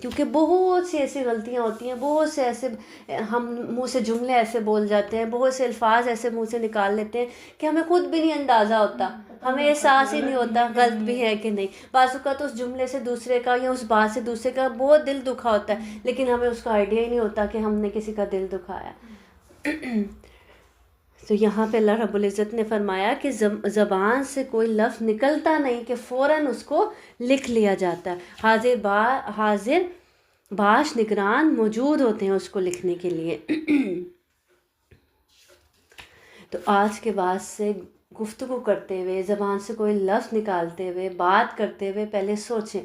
کیونکہ بہت سی ایسی غلطیاں ہوتی ہیں، بہت سے ایسے ہم منہ سے جملے ایسے بول جاتے ہیں، بہت سے الفاظ ایسے منہ سے نکال لیتے ہیں کہ ہمیں خود بھی نہیں اندازہ ہوتا، ہمیں احساس ہی نہیں ہوتا غلط بھی ہے کہ نہیں. بعض اوقات اس جملے سے دوسرے کا یا اس بات سے دوسرے کا بہت دل دکھا ہوتا ہے، لیکن ہمیں اس کا آئیڈیا ہی نہیں ہوتا کہ ہم نے کسی کا دل دکھایا. تو یہاں پہ اللہ رب العزت نے فرمایا کہ زبان سے کوئی لفظ نکلتا نہیں کہ فوراً اس کو لکھ لیا جاتا ہے. حاضر باش نگران موجود ہوتے ہیں اس کو لکھنے کے لیے. تو آج کے بعد سے گفتگو کرتے ہوئے، زبان سے کوئی لفظ نکالتے ہوئے، بات کرتے ہوئے پہلے سوچیں.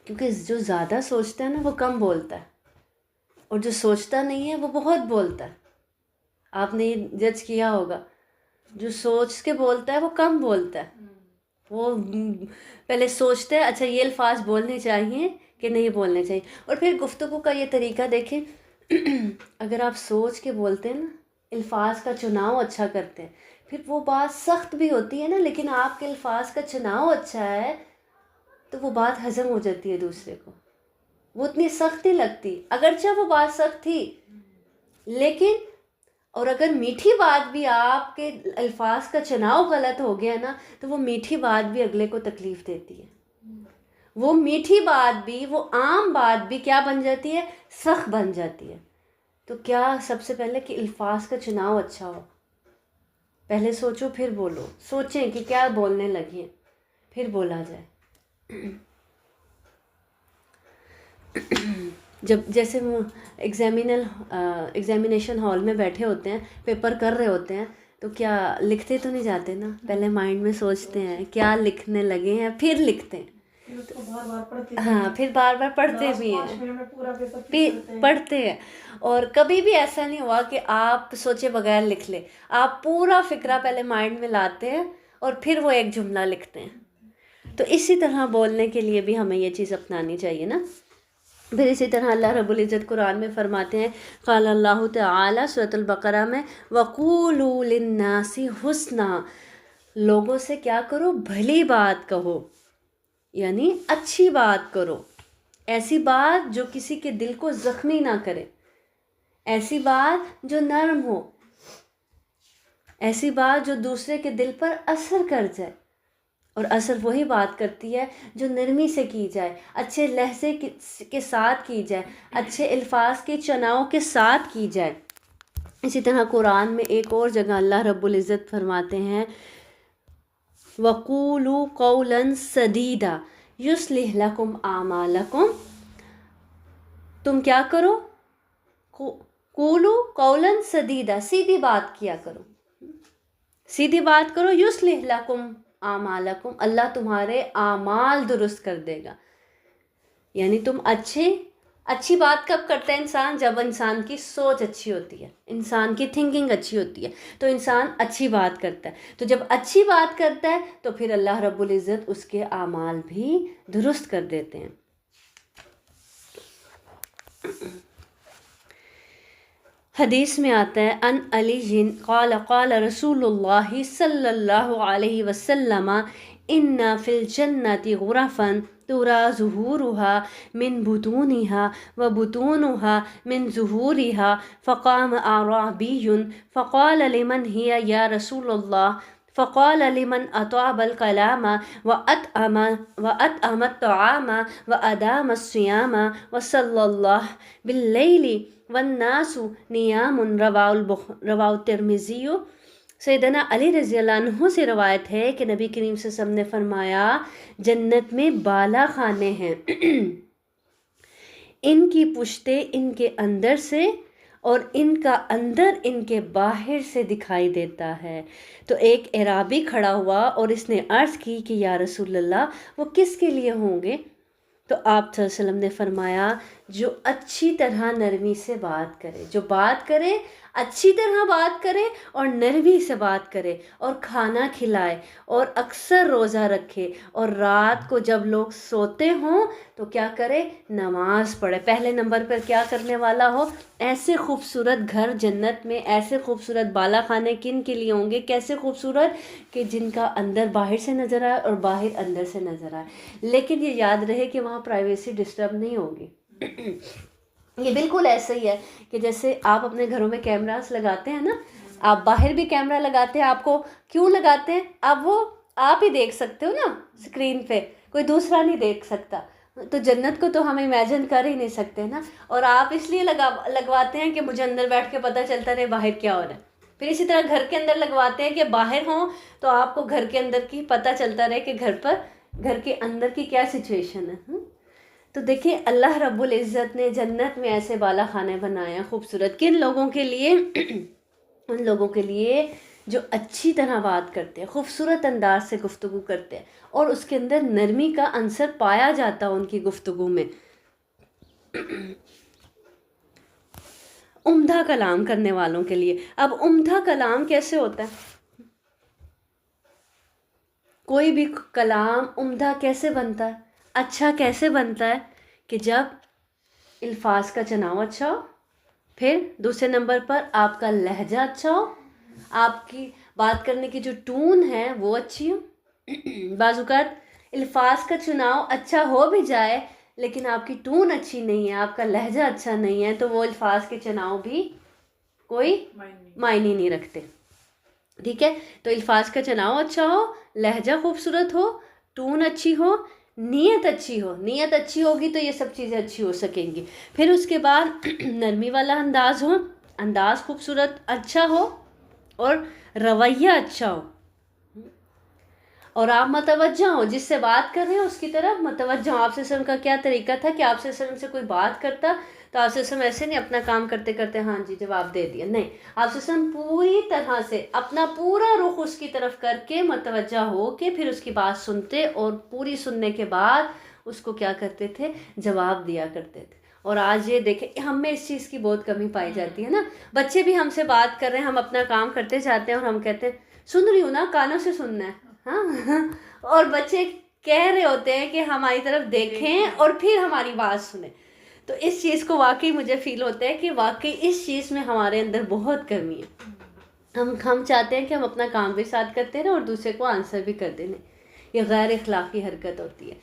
کیونکہ جو زیادہ سوچتا ہے نا وہ کم بولتا ہے، اور جو سوچتا نہیں ہے وہ بہت بولتا ہے. آپ نے یہ جج کیا ہوگا، جو سوچ کے بولتا ہے وہ کم بولتا ہے. وہ پہلے سوچتا ہے اچھا یہ الفاظ بولنے چاہیے کہ نہیں بولنے چاہیے. اور پھر گفتگو کا یہ طریقہ دیکھیں، اگر آپ سوچ کے بولتے ہیں نا، الفاظ کا چناؤ اچھا کرتے ہیں، پھر وہ بات سخت بھی ہوتی ہے نا، لیکن آپ کے الفاظ کا چناؤ اچھا ہے تو وہ بات ہضم ہو جاتی ہے دوسرے کو، وہ اتنی سخت نہیں لگتی. اگرچہ وہ بات سخت تھی، لیکن اور اگر میٹھی بات بھی آپ کے الفاظ کا چناؤ غلط ہو گیا نا، تو وہ میٹھی بات بھی اگلے کو تکلیف دیتی ہے. وہ میٹھی بات بھی، وہ عام بات بھی کیا بن جاتی ہے؟ سخت بن جاتی ہے. تو کیا سب سے پہلے کہ الفاظ کا چناؤ اچھا ہو. پہلے سوچو پھر بولو، سوچیں کہ کیا بولنے لگی ہیں پھر بولا جائے. جب جیسے وہ ایگزامینیشن ہال میں بیٹھے ہوتے ہیں، پیپر کر رہے ہوتے ہیں، تو کیا لکھتے تو نہیں جاتے نا، پہلے مائنڈ میں سوچتے ہیں کیا لکھنے لگے ہیں، پھر لکھتے ہیں. ہاں، پھر بار بار پڑھتے بھی ہیں، پڑھتے ہیں. اور کبھی بھی ایسا نہیں ہوا کہ آپ سوچے بغیر لکھ لیں، آپ پورا فکرہ پہلے مائنڈ میں لاتے ہیں اور پھر وہ ایک جملہ لکھتے ہیں. تو اسی طرح بولنے کے لیے بھی ہمیں یہ چیز اپنانی چاہیے نا. پھر اسی طرح اللہ رب العزت قرآن میں فرماتے ہیں، قال اللہ تعالی سورۃ البقرہ میں، وَقُولُوا لِلنَّاسِ حُسْنًا، لوگوں سے کیا کرو؟ بھلی بات کہو، یعنی اچھی بات کرو، ایسی بات جو کسی کے دل کو زخمی نہ کرے، ایسی بات جو نرم ہو، ایسی بات جو دوسرے کے دل پر اثر کر جائے. اور اثر وہی بات کرتی ہے جو نرمی سے کی جائے، اچھے لہجے کے ساتھ کی جائے، اچھے الفاظ کے چناؤ کے ساتھ کی جائے. اسی طرح قرآن میں ایک اور جگہ اللہ رب العزت فرماتے ہیں، وَقُولُوا قَوْلًا سَدِيدًا يُصْلِحْ لَكُمْ أَعْمَالَكُمْ، تم کیا کرو؟ قولوا قولا سدیدا، سیدھی بات کیا کرو، سیدھی بات کرو. یصلح لکم اعمالکم، اللہ تمہارے اعمال درست کر دے گا. یعنی تم اچھی بات کب کرتا ہے انسان؟ جب انسان کی سوچ اچھی ہوتی ہے، انسان کی تھنکنگ اچھی ہوتی ہے، تو انسان اچھی بات کرتا ہے. تو جب اچھی بات کرتا ہے تو پھر اللہ رب العزت اس کے اعمال بھی درست کر دیتے ہیں. حدیث میں آتا ہے، ان علی قال قال رسول اللہ صلی اللہ علیہ وسلم، ان فی الجنۃ غرفا ترى ظهورها من بطونها وبطونها من ظهورها. فقام اعرابی فقال لمن هي یا رسول اللہ؟ فقال لمن اطاب الکلام وأطعم الطعام وأدام الصيام وصلى الله بالليل والناس نیام. رواہ الترمذی. سیدنا علی رضی اللہ عنہ سے روایت ہے کہ نبی کریم صلی اللہ علیہ وسلم نے فرمایا، جنت میں بالا خانے ہیں، ان کی پشتیں ان کے اندر سے اور ان کا اندر ان کے باہر سے دکھائی دیتا ہے. تو ایک اعرابی کھڑا ہوا اور اس نے عرض کی کہ یا رسول اللہ، وہ کس کے لیے ہوں گے؟ تو آپ صلی اللہ علیہ وسلم نے فرمایا، جو اچھی طرح نرمی سے بات کرے، جو بات کرے اچھی طرح بات کرے اور نرمی سے بات کرے اور کھانا کھلائے اور اکثر روزہ رکھے، اور رات کو جب لوگ سوتے ہوں تو کیا کرے، نماز پڑھے۔ پہلے نمبر پر کیا کرنے والا ہو، ایسے خوبصورت گھر جنت میں، ایسے خوبصورت بالا خانے کن کے لیے ہوں گے، کیسے خوبصورت کہ جن کا اندر باہر سے نظر آئے اور باہر اندر سے نظر آئے، لیکن یہ یاد رہے کہ وہاں پرائیویسی ڈسٹرب نہیں ہوگی۔ یہ بالکل ایسا ہی ہے کہ جیسے آپ اپنے گھروں میں کیمراز لگاتے ہیں نا، آپ باہر بھی کیمرہ لگاتے ہیں، آپ کو کیوں لگاتے ہیں؟ اب وہ آپ ہی دیکھ سکتے ہو نا اسکرین پہ، کوئی دوسرا نہیں دیکھ سکتا، تو جنت کو تو ہم امیجن کر ہی نہیں سکتے نا، اور آپ اس لیے لگواتے ہیں کہ مجھے اندر بیٹھ کے پتہ چلتا رہے باہر کیا ہو رہا ہے۔ پھر اسی طرح گھر کے اندر لگواتے ہیں کہ باہر ہوں تو آپ کو گھر کے اندر کی پتہ چلتا رہے کہ گھر کے اندر کی کیا سچویشن ہے۔ تو دیکھیں اللہ رب العزت نے جنت میں ایسے بالا خانے بنائے ہیں خوبصورت، کن لوگوں کے لیے؟ ان لوگوں کے لیے جو اچھی طرح بات کرتے ہیں، خوبصورت انداز سے گفتگو کرتے ہیں، اور اس کے اندر نرمی کا عنصر پایا جاتا ہے ان کی گفتگو میں۔ عمدہ کلام کرنے والوں کے لیے۔ اب عمدہ کلام کیسے ہوتا ہے؟ کوئی بھی کلام عمدہ کیسے بنتا ہے، اچھا کیسے بنتا ہے؟ کہ جب الفاظ کا چناؤ اچھا ہو، پھر دوسرے نمبر پر آپ کا لہجہ اچھا ہو، آپ کی بات کرنے کی جو ٹون ہے وہ اچھی ہو۔ بعض اوقات الفاظ کا چناؤ اچھا ہو بھی جائے لیکن آپ کی ٹون اچھی نہیں ہے، آپ کا لہجہ اچھا نہیں ہے، تو وہ الفاظ کے چناؤ بھی کوئی معنی نہیں رکھتے، ٹھیک ہے؟ تو الفاظ کا چناؤ اچھا ہو، لہجہ خوبصورت ہو، ٹون اچھی ہو، نیت اچھی ہو، نیت اچھی ہوگی تو یہ سب چیزیں اچھی ہو سکیں گی۔ پھر اس کے بعد نرمی والا انداز ہو، انداز خوبصورت اچھا ہو، اور رویہ اچھا ہو، اور آپ متوجہ ہوں، جس سے بات کر رہے ہیں اس کی طرف متوجہ ہوں۔ آپ سے وسلم کا کیا طریقہ تھا کہ آپ سے وسلم سے کوئی بات کرتا تو آپ سے وسلم ایسے نہیں اپنا کام کرتے کرتے ہاں جی جواب دے دیا، نہیں، آپ سے وسلم پوری طرح سے اپنا پورا رخ اس کی طرف کر کے متوجہ ہو کے پھر اس کی بات سنتے، اور پوری سننے کے بعد اس کو کیا کرتے تھے، جواب دیا کرتے تھے۔ اور آج یہ دیکھیں ہم میں اس چیز کی بہت کمی پائی جاتی ہے نا، بچے بھی ہم سے بات کر رہے ہیں، ہم اپنا کام کرتے جاتے ہیں اور ہم کہتے ہیں سن رہی ہوں نا، کانوں سے سننا ہے، ہاں، اور بچے کہہ رہے ہوتے ہیں کہ ہماری طرف دیکھیں اور پھر ہماری بات سنیں۔ تو اس چیز کو واقعی مجھے فیل ہوتا ہے کہ واقعی اس چیز میں ہمارے اندر بہت کمی ہے۔ ہم چاہتے ہیں کہ ہم اپنا کام بھی ساتھ کرتے رہیں اور دوسرے کو آنسر بھی کر دیں، یہ غیر اخلاقی حرکت ہوتی ہے،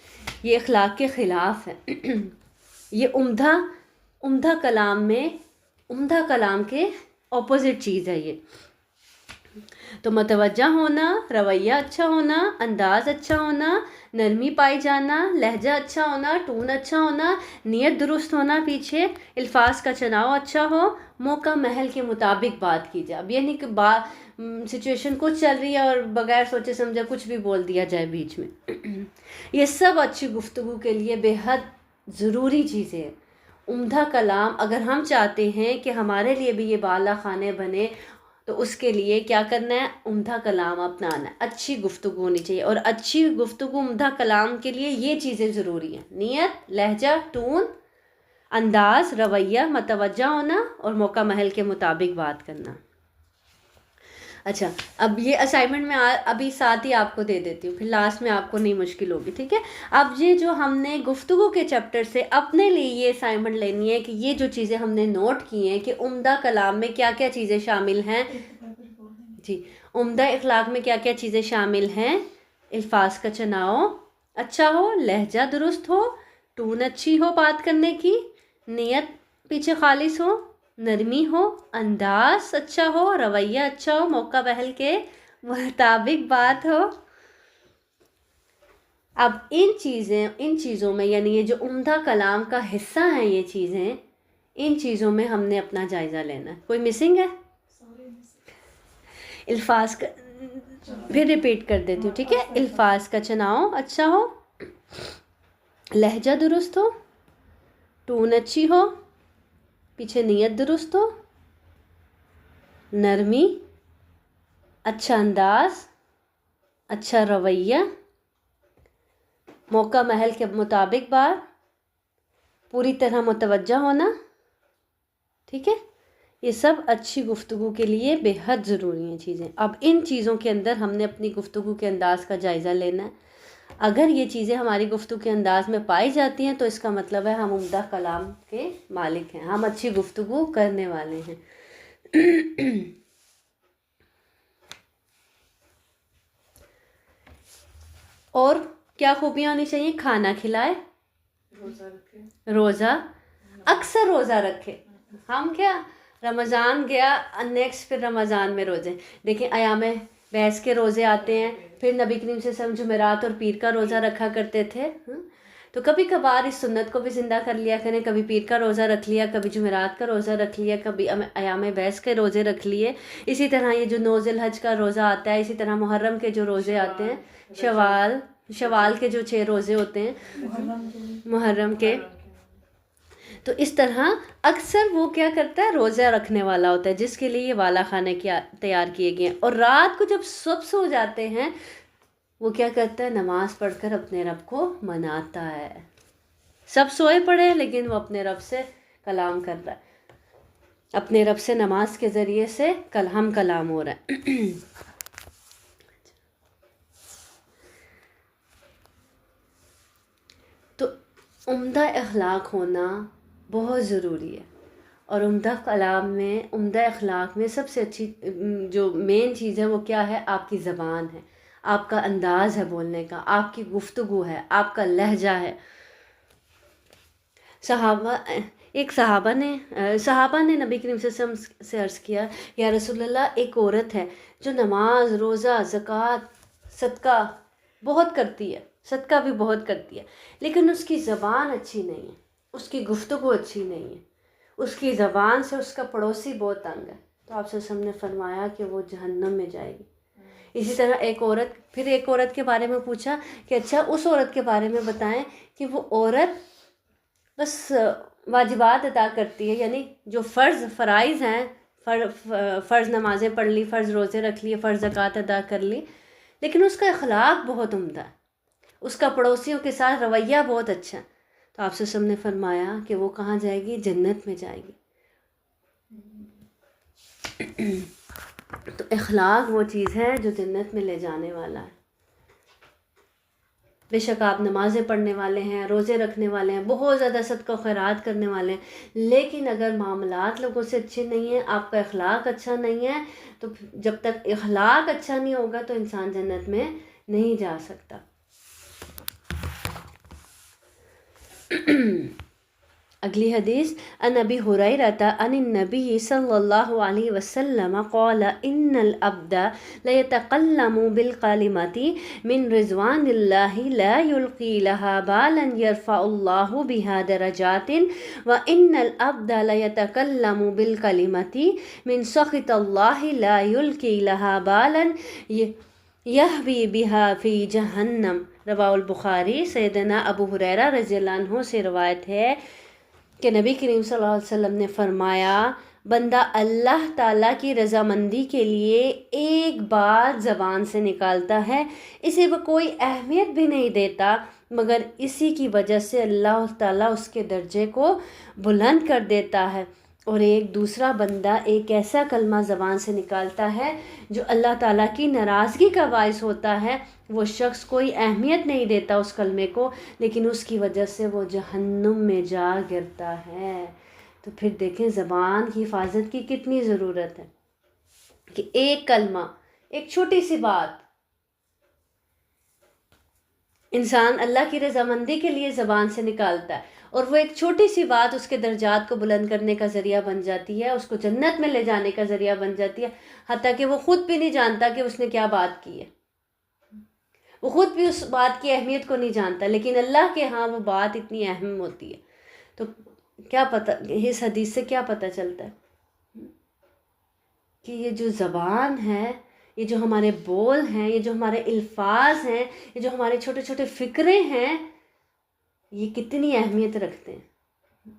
یہ اخلاق کے خلاف ہے۔ یہ عمدہ کلام میں، عمدہ کلام کے اپوزٹ چیز ہے یہ۔ تو متوجہ ہونا، رویہ اچھا ہونا، انداز اچھا ہونا، نرمی پائی جانا، لہجہ اچھا ہونا، ٹون اچھا ہونا، نیت درست ہونا، پیچھے الفاظ کا چناؤ اچھا ہو، موقع محل کے مطابق بات کی جائے۔ اب یہ نہیں کہ سچویشن کچھ چل رہی ہے اور بغیر سوچے سمجھے کچھ بھی بول دیا جائے بیچ میں۔ یہ سب اچھی گفتگو کے لیے بے حد ضروری چیزیں ہیں۔ عمدہ کلام اگر ہم چاہتے ہیں کہ ہمارے لیے بھی یہ بالا خانے بنے تو اس کے لیے کیا کرنا ہے، عمدہ کلام اپنانا ہے، اچھی گفتگو ہونی چاہیے، اور اچھی گفتگو عمدہ کلام کے لیے یہ چیزیں ضروری ہیں: نیت، لہجہ، ٹون، انداز، رویہ، متوجہ ہونا، اور موقع محل کے مطابق بات کرنا۔ اچھا، اب یہ اسائنمنٹ میں ابھی ساتھ ہی آپ کو دے دیتی ہوں، پھر لاسٹ میں آپ کو نہیں مشکل ہوگی، ٹھیک ہے؟ اب یہ جو ہم نے گفتگو کے چیپٹر سے اپنے لیے یہ اسائنمنٹ لینی ہے کہ یہ جو چیزیں ہم نے نوٹ کی ہیں کہ عمدہ کلام میں کیا کیا چیزیں شامل ہیں، جی، عمدہ اخلاق میں کیا کیا چیزیں شامل ہیں: الفاظ کا چناؤ اچھا ہو، لہجہ درست ہو، ٹون اچھی ہو بات کرنے کی، نیت پیچھے خالص ہو، نرمی ہو، انداز اچھا ہو، رویہ اچھا ہو، موقع محل کے مطابق بات ہو۔ اب ان چیزوں میں، یعنی یہ جو عمدہ کلام کا حصہ ہیں یہ چیزیں، ان چیزوں میں ہم نے اپنا جائزہ لینا ہے۔ کوئی مسنگ ہے؟ الفاظ کا پھر ریپیٹ کر دیتی ہوں، ٹھیک ہے؟ الفاظ کا چناؤ اچھا ہو، لہجہ درست ہو، ٹون اچھی ہو، پیچھے نیت درست ہو، نرمی، اچھا انداز، اچھا رویہ، موقع محل کے مطابق بات، پوری طرح متوجہ ہونا، ٹھیک ہے؟ یہ سب اچھی گفتگو کے لیے بے حد ضروری ہیں چیزیں. اب ان چیزوں کے اندر ہم نے اپنی گفتگو کے انداز کا جائزہ لینا ہے. اگر یہ چیزیں ہماری گفتگو کے انداز میں پائی جاتی ہیں تو اس کا مطلب ہے ہم عمدہ کلام کے مالک ہیں، ہم اچھی گفتگو کرنے والے ہیں. اور کیا خوبیاں ہونی چاہیے؟ کھانا کھلائے، روزہ اکثر روزہ رکھے. ہم کیا رمضان گیا نیکسٹ پھر رمضان میں روزے. دیکھیں ایام بیس کے روزے آتے ہیں، پھر نبی کریم صلی اللہ علیہ وسلم جمعرات اور پیر کا روزہ رکھا کرتے تھے. تو کبھی کبھار اس سنت کو بھی زندہ کر لیا کریں، کبھی پیر کا روزہ رکھ لیا، کبھی جمعرات کا روزہ رکھ لیا، کبھی ایام بیس کے روزے رکھ لیے. اسی طرح یہ جو 9 ذی الحج کا روزہ آتا ہے، اسی طرح محرم کے جو روزے آتے ہیں، شوال کے جو 6 روزے ہوتے ہیں محرم کے، تو اس طرح اکثر وہ کیا کرتا ہے، روزہ رکھنے والا ہوتا ہے، جس کے لیے یہ والا کھانے تیار کیے گئے ہیں. اور رات کو جب سب سو جاتے ہیں وہ کیا کرتا ہے، نماز پڑھ کر اپنے رب کو مناتا ہے. سب سوئے پڑے ہیں لیکن وہ اپنے رب سے کلام کر رہا ہے، اپنے رب سے نماز کے ذریعے سے ہم کلام ہو رہا ہے. تو عمدہ اخلاق ہونا بہت ضروری ہے. اور عمدہ اخلاق میں سب سے اچھی جو مین چیز ہے وہ کیا ہے؟ آپ کی زبان ہے، آپ کا انداز ہے بولنے کا، آپ کی گفتگو ہے، آپ کا لہجہ ہے. صحابہ نے نبی کریم صلی اللہ علیہ وسلم سے عرض کیا، یا رسول اللہ، ایک عورت ہے جو نماز، روزہ، زکوٰۃ، صدقہ بہت کرتی ہے، صدقہ بھی بہت کرتی ہے، لیکن اس کی زبان اچھی نہیں ہے، اس کی گفتگو اچھی نہیں ہے، اس کی زبان سے اس کا پڑوسی بہت تنگ ہے. تو آپ صلی اللہ علیہ وسلم نے فرمایا کہ وہ جہنم میں جائے گی. اسی طرح ایک عورت کے بارے میں پوچھا کہ اچھا اس عورت کے بارے میں بتائیں کہ وہ عورت بس واجبات ادا کرتی ہے، یعنی جو فرائض ہیں، فرض نمازیں پڑھ لی، فرض روزے رکھ لیے، فرض زکوٰۃ ادا کر لی، لیکن اس کا اخلاق بہت عمدہ ہے، اس کا پڑوسیوں کے ساتھ رویہ بہت اچھا ہے. تو آپ صلی اللہ علیہ وسلم نے فرمایا کہ وہ کہاں جائے گی؟ جنت میں جائے گی. تو اخلاق وہ چیز ہے جو جنت میں لے جانے والا ہے. بے شک آپ نمازیں پڑھنے والے ہیں، روزے رکھنے والے ہیں، بہت زیادہ صدقہ و خیرات کرنے والے ہیں، لیکن اگر معاملات لوگوں سے اچھے نہیں ہیں، آپ کا اخلاق اچھا نہیں ہے، تو جب تک اخلاق اچھا نہیں ہوگا تو انسان جنت میں نہیں جا سکتا. اگلی حدیث، عن ابی ہریرہ عن النبی صلی اللہ علیہ وسلم قال ان العبد لیتکلم بالکلمۃ من رضوان اللہ لا یلقی لها بالا یرفع اللہ بها درجات وان العبد لیتکلم بالکلمۃ من سخط اللہ لا یلقی لها بالا یہوی بها فی جہنم. رواہ البخاری. سیدنا ابو ہریرہ رضی اللہ عنہ سے روایت ہے کہ نبی کریم صلی اللہ علیہ وسلم نے فرمایا، بندہ اللہ تعالیٰ کی رضامندی کے لیے ایک بات زبان سے نکالتا ہے، اسے وہ کوئی اہمیت بھی نہیں دیتا، مگر اسی کی وجہ سے اللہ تعالیٰ اس کے درجے کو بلند کر دیتا ہے. اور ایک دوسرا بندہ ایک ایسا کلمہ زبان سے نکالتا ہے جو اللہ تعالیٰ کی ناراضگی کا باعث ہوتا ہے، وہ شخص کوئی اہمیت نہیں دیتا اس کلمے کو، لیکن اس کی وجہ سے وہ جہنم میں جا گرتا ہے. تو پھر دیکھیں زبان کی حفاظت کی کتنی ضرورت ہے کہ ایک کلمہ، ایک چھوٹی سی بات انسان اللہ کی رضامندی کے لیے زبان سے نکالتا ہے، اور وہ ایک چھوٹی سی بات اس کے درجات کو بلند کرنے کا ذریعہ بن جاتی ہے، اس کو جنت میں لے جانے کا ذریعہ بن جاتی ہے، حتیٰ کہ وہ خود بھی نہیں جانتا کہ اس نے کیا بات کی ہے، وہ خود بھی اس بات کی اہمیت کو نہیں جانتا، لیکن اللہ کے ہاں وہ بات اتنی اہم ہوتی ہے. تو کیا پتہ، اس حدیث سے کیا پتہ چلتا ہے کہ یہ جو زبان ہے، یہ جو ہمارے بول ہیں، یہ جو ہمارے الفاظ ہیں، یہ جو ہمارے چھوٹے چھوٹے فکرے ہیں، یہ کتنی اہمیت رکھتے ہیں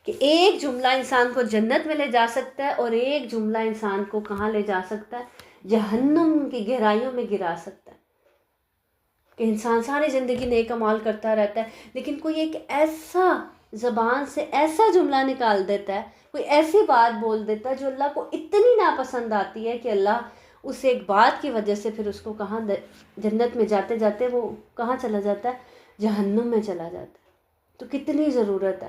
کہ ایک جملہ انسان کو جنت میں لے جا سکتا ہے، اور ایک جملہ انسان کو کہاں لے جا سکتا ہے؟ جہنم کی گہرائیوں میں گرا سکتا ہے. کہ انسان ساری زندگی نیک اعمال کرتا رہتا ہے، لیکن کوئی ایک ایسا زبان سے ایسا جملہ نکال دیتا ہے، کوئی ایسی بات بول دیتا ہے جو اللہ کو اتنی ناپسند آتی ہے کہ اللہ اس ایک بات کی وجہ سے پھر اس کو کہاں جنت میں جاتے جاتے وہ کہاں چلا جاتا ہے؟ جہنم میں چلا جاتا ہے۔ تو کتنی ضرورت ہے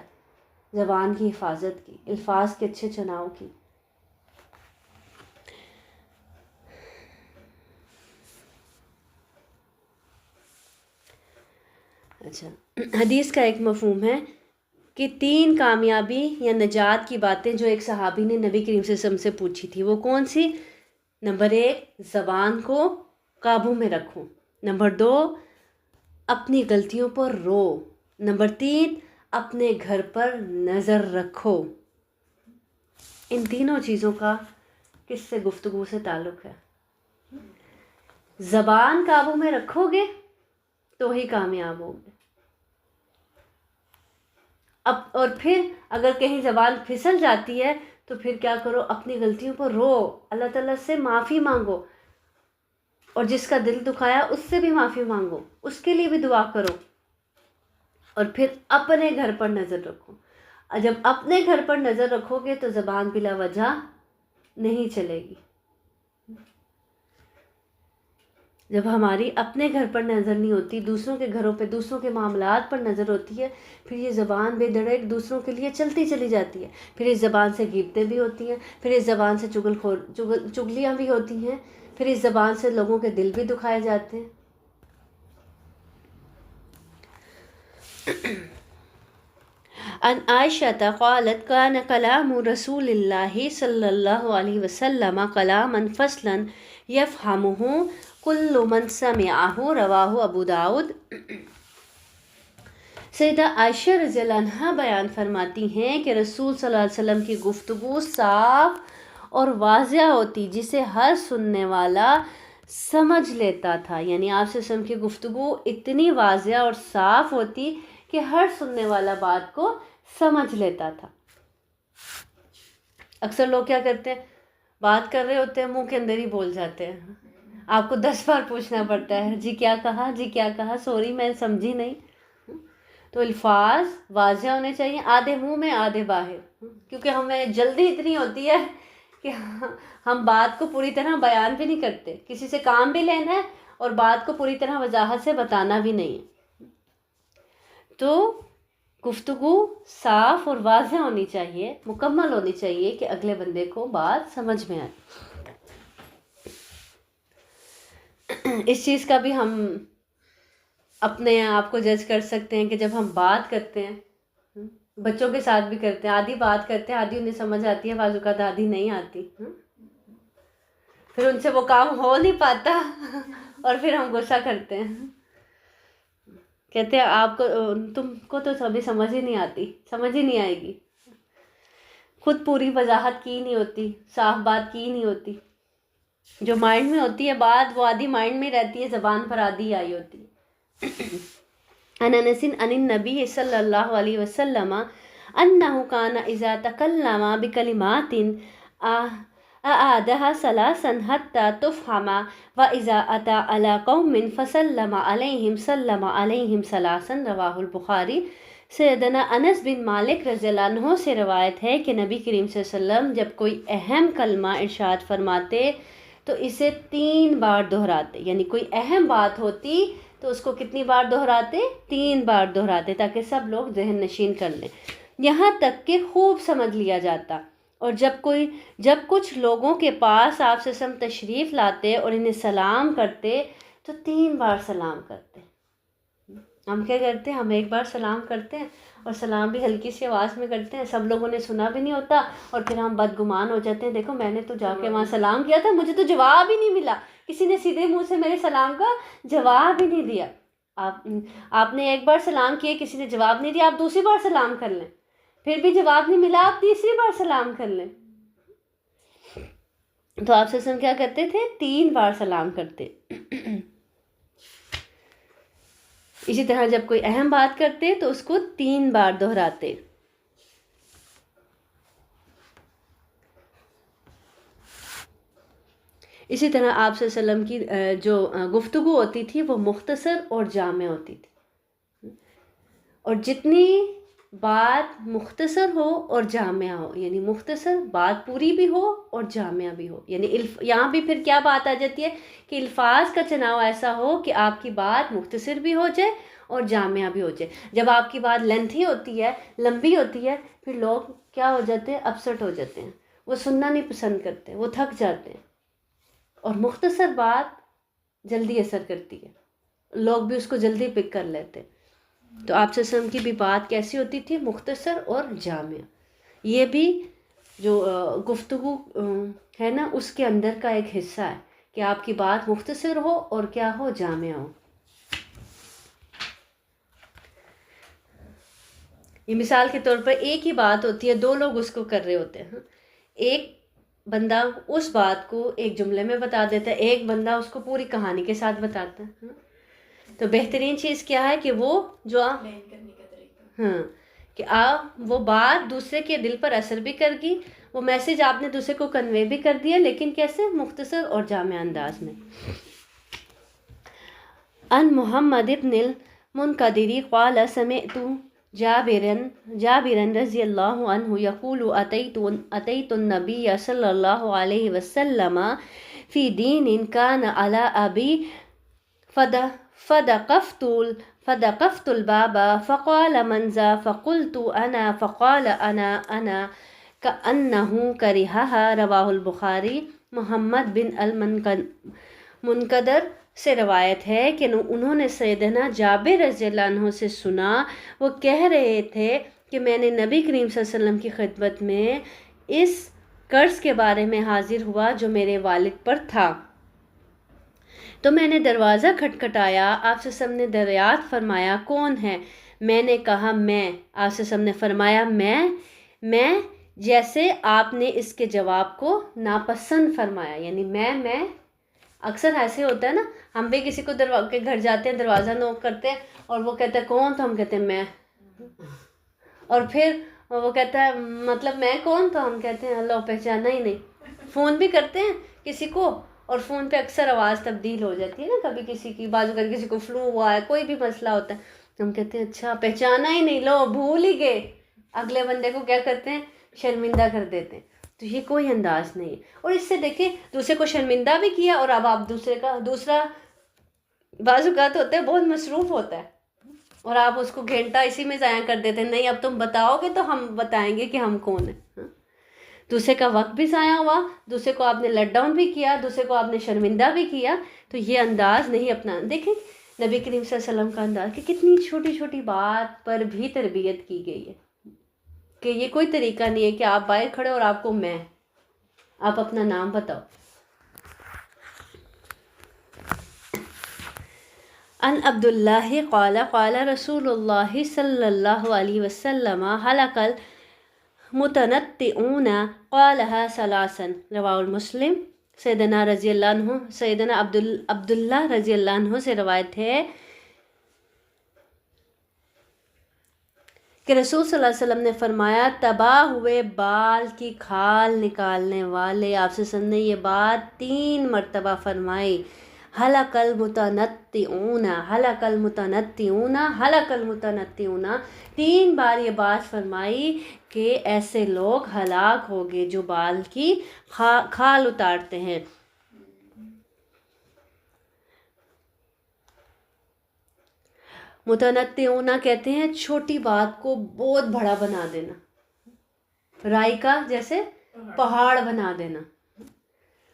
زبان کی حفاظت کی، الفاظ کے اچھے چناؤ کی۔ اچھا، حدیث کا ایک مفہوم ہے کہ 3 کامیابی یا نجات کی باتیں جو ایک صحابی نے نبی کریم صلی اللہ علیہ وسلم سے پوچھی تھی، وہ کون سی؟ نمبر 1 زبان کو قابو میں رکھو، نمبر 2 اپنی غلطیوں پر رو، نمبر 3 اپنے گھر پر نظر رکھو۔ ان تینوں چیزوں کا کس سے گفتگو سے تعلق ہے؟ زبان قابو میں رکھو گے تو ہی کامیاب ہوگے۔ اور پھر اگر کہیں زبان پھسل جاتی ہے تو پھر کیا کرو؟ اپنی غلطیوں پر رو، اللہ تعالیٰ سے معافی مانگو، اور جس کا دل دکھایا اس سے بھی معافی مانگو، اس کے لیے بھی دعا کرو، اور پھر اپنے گھر پر نظر رکھو۔ جب اپنے گھر پر نظر رکھو گے تو زبان بلا وجہ نہیں چلے گی۔ جب ہماری اپنے گھر پر نظر نہیں ہوتی، دوسروں کے گھروں پہ، دوسروں کے معاملات پر نظر ہوتی ہے، پھر یہ زبان بے دڑک دوسروں کے لیے چلتی چلی جاتی ہے۔ پھر اس زبان سے غیبتیں بھی ہوتی ہیں، پھر اس زبان سے چغلیاں بھی ہوتی ہیں، پھر اس زبان سے لوگوں کے دل بھی دکھائے جاتے ہیں۔ عن عائشة قالت كان كلام رسول الله صلى الله عليه وسلم كلاما فصلا يفهمه كل من سمعه، رواہ ابو داؤد۔ سیدہ عائشہ رضی اللہ عنہ بیان فرماتی ہیں کہ رسول صلی اللہ علیہ وسلم کی گفتگو صاف اور واضح ہوتی جسے ہر سننے والا سمجھ لیتا تھا، یعنی آپ صلی اللہ علیہ وسلم کی گفتگو اتنی واضح اور صاف ہوتی کہ ہر سننے والا بات کو سمجھ لیتا تھا۔ اکثر لوگ کیا کرتے ہیں، بات کر رہے ہوتے ہیں، منہ کے اندر ہی بول جاتے ہیں، آپ کو 10 بار پوچھنا پڑتا ہے، جی کیا کہا، جی کیا کہا، سوری میں سمجھی نہیں۔ تو الفاظ واضح ہونے چاہیے، آدھے منہ میں آدھے باہر، کیونکہ ہمیں جلدی اتنی ہوتی ہے کہ ہم بات کو پوری طرح بیان بھی نہیں کرتے، کسی سے کام بھی لینا ہے اور بات کو پوری طرح وضاحت سے بتانا بھی نہیں ہے۔ تو گفتگو صاف اور واضح ہونی چاہیے، مکمل ہونی چاہیے کہ اگلے بندے کو بات سمجھ میں آئے۔ اس چیز کا بھی ہم اپنے آپ کو جج کر سکتے ہیں کہ جب ہم بات کرتے ہیں، بچوں کے ساتھ بھی کرتے ہیں، آدھی بات کرتے ہیں، آدھی انہیں سمجھ آتی ہے، بعض اوقات آدھی نہیں آتی، پھر ان سے وہ کام ہو نہیں پاتا اور پھر ہم غصہ کرتے ہیں، کہتے ہیں آپ کو، تم کو تو ابھی سمجھ ہی نہیں آتی، سمجھ ہی نہیں آئے گی، خود پوری وضاحت کی نہیں ہوتی، صاف بات کی نہیں ہوتی، جو مائنڈ میں ہوتی ہے بات وہ آدھی مائنڈ میں رہتی ہے، زبان پر آدھی آئی ہوتی ہے۔ عن انس عن النبی صلی اللہ علیہ وسلم انہ کان اذا تکلم بکلمات اعادها ثلاثا حتى تفهم واذا اتى على قوم فسلم عليهم سلم عليهم ثلاثا، رواہ البخاری۔ سیدنا انس بن مالک رضی اللہ عنہ سے روایت ہے کہ نبی کریم صلی اللہ علیہ وسلم جب کوئی اہم کلمہ ارشاد فرماتے تو اسے 3 بار دہراتے، یعنی کوئی اہم بات ہوتی تو اس کو کتنی بار دہراتے؟ 3 بار دہراتے، تاکہ سب لوگ ذہن نشین کر لیں، یہاں تک کہ خوب سمجھ لیا جاتا۔ اور جب کچھ لوگوں کے پاس آپ سے تشریف لاتے اور انہیں سلام کرتے تو 3 بار سلام کرتے۔ ہم کیا کرتے ہیں، ہم ایک بار سلام کرتے ہیں اور سلام بھی ہلکی سی آواز میں کرتے ہیں، سب لوگوں نے سنا بھی نہیں ہوتا، اور پھر ہم بدگمان ہو جاتے ہیں، دیکھو میں نے تو جا کے وہاں سلام کیا تھا، مجھے تو جواب ہی نہیں ملا، کسی نے سیدھے منہ سے میرے سلام کا جواب ہی نہیں دیا۔ آپ نے ایک بار سلام کیے، کسی نے جواب نہیں دیا، آپ دوسری بار سلام کر لیں، پھر بھی جواب نہیں ملا، آپ تیسری بار سلام کر لیں۔ تو آپ سے کیا کرتے تھے؟ 3 بار سلام کرتے۔ اسی طرح جب کوئی اہم بات کرتے تو اس کو 3 بار دہراتے۔ اسی طرح آپ صلی اللہ علیہ وسلم کی جو گفتگو ہوتی تھی وہ مختصر اور جامع ہوتی تھی، اور جتنی بات مختصر ہو اور جامع ہو، یعنی مختصر بات پوری بھی ہو اور جامع بھی ہو، یعنی یہاں بھی پھر کیا بات آ جاتی ہے کہ الفاظ کا چناؤ ایسا ہو کہ آپ کی بات مختصر بھی ہو جائے اور جامع بھی ہو جائے۔ جب آپ کی بات لینتھی ہوتی ہے، لمبی ہوتی ہے، پھر لوگ کیا ہو جاتے ہیں، اپسٹ ہو جاتے ہیں، وہ سننا نہیں پسند کرتے، وہ تھک جاتے ہیں۔ اور مختصر بات جلدی اثر کرتی ہے، لوگ بھی اس کو جلدی پک کر لیتے۔ تو آپ صلی اللہ علیہ وسلم کی بھی بات کیسی ہوتی تھی، مختصر اور جامع۔ یہ بھی جو گفتگو ہے نا، اس کے اندر کا ایک حصہ ہے کہ آپ کی بات مختصر ہو اور کیا ہو، جامع ہو۔ یہ مثال کے طور پر ایک ہی بات ہوتی ہے، دو لوگ اس کو کر رہے ہوتے ہیں، ایک بندہ اس بات کو ایک جملے میں بتا دیتا ہے، ایک بندہ اس کو پوری کہانی کے ساتھ بتاتا ہے۔ تو بہترین چیز کیا ہے کہ وہ جو ایکسپلین کرنے کا طریقہ، ہاں، کہ وہ بات دوسرے کے دل پر اثر بھی کر گی، وہ میسج آپ نے دوسرے کو کنوے بھی کر دیا، لیکن کیسے، مختصر اور جامع انداز میں۔ ان محمد ابن المنقدر قال سمعت جابرا رضی اللہ عنہ یقول اتیت النبی صلی اللہ علیہ وسلم فی دین کان علی ابی فدقفت الباب فقال من ذا فقلت انا فقال انا كأنه كرهها رواہ البخاری۔ محمد بن المنقدر سے روایت ہے کہ انہوں نے سیدنا جابر رضی اللہ عنہ سے سنا، وہ کہہ رہے تھے کہ میں نے نبی کریم صلی اللہ علیہ وسلم کی خدمت میں اس قرض کے بارے میں حاضر ہوا جو میرے والد پر تھا، تو میں نے دروازہ کھٹکھٹایا، آپ سے سب نے دریافت فرمایا کون ہے؟ میں نے کہا میں۔ آپ سے سب نے فرمایا میں، جیسے آپ نے اس کے جواب کو ناپسند فرمایا، یعنی میں اکثر ایسے ہوتا ہے نا، ہم بھی کسی کو کے گھر جاتے ہیں، دروازہ نوک کرتے ہیں اور وہ کہتا ہے کون، تو ہم کہتے ہیں میں، اور پھر وہ کہتا ہے مطلب میں کون، تو ہم کہتے ہیں اللہ پہچانا ہی نہیں۔ فون بھی کرتے ہیں کسی کو اور فون پہ اکثر آواز تبدیل ہو جاتی ہے نا، کبھی کسی کی بازو کر کسی کو فلو ہوا ہے، کوئی بھی مسئلہ ہوتا ہے، ہم کہتے ہیں اچھا پہچانا ہی نہیں، لو بھول ہی گئے، اگلے بندے کو کیا کرتے ہیں، شرمندہ کر دیتے ہیں۔ تو یہ کوئی انداز نہیں ہے، اور اس سے دیکھیں دوسرے کو شرمندہ بھی کیا، اور اب آپ دوسرا بعض اوقات ہوتا ہے بہت مصروف ہوتا ہے اور آپ اس کو گھنٹہ اسی میں ضائع کر دیتے ہیں، نہیں اب تم بتاؤ گے تو ہم بتائیں گے کہ ہم کون ہیں۔ دوسرے کا وقت بھی ضائع ہوا، دوسرے کو آپ نے لیٹ ڈاؤن بھی کیا، دوسرے کو آپ نے شرمندہ بھی کیا، تو یہ انداز نہیں اپنا۔ دیکھیں نبی کریم صلی اللہ علیہ وسلم کا انداز کہ کتنی چھوٹی چھوٹی بات پر بھی تربیت کی گئی ہے، کہ یہ کوئی طریقہ نہیں ہے کہ آپ باہر کھڑے اور آپ کو میں، آپ اپنا نام بتاؤ۔ ان عبداللہ قال قال رسول اللہ صلی اللہ علیہ وسلم حلق المتنطعون قالها ثلاثا رواہ المسلم۔ سیدنا رضی اللہ عنہ، سیدنا عبداللہ رضی اللہ عنہ سے روایت ہے کہ رسول صلی اللہ علیہ وسلم نے فرمایا تباہ ہوئے بال کی کھال نکالنے والے، آپ سے سن نے یہ بات 3 مرتبہ فرمائی، حلق المتنطعون حلق المتنطعون حلق المتنطعون، 3 بار یہ بات فرمائی کہ ایسے لوگ ہلاک ہو گئے جو بال کی کھال اتارتے ہیں۔ متنطعون کہتے ہیں چھوٹی بات کو بہت بڑا بنا دینا، رائی کا جیسے پہاڑ بنا دینا،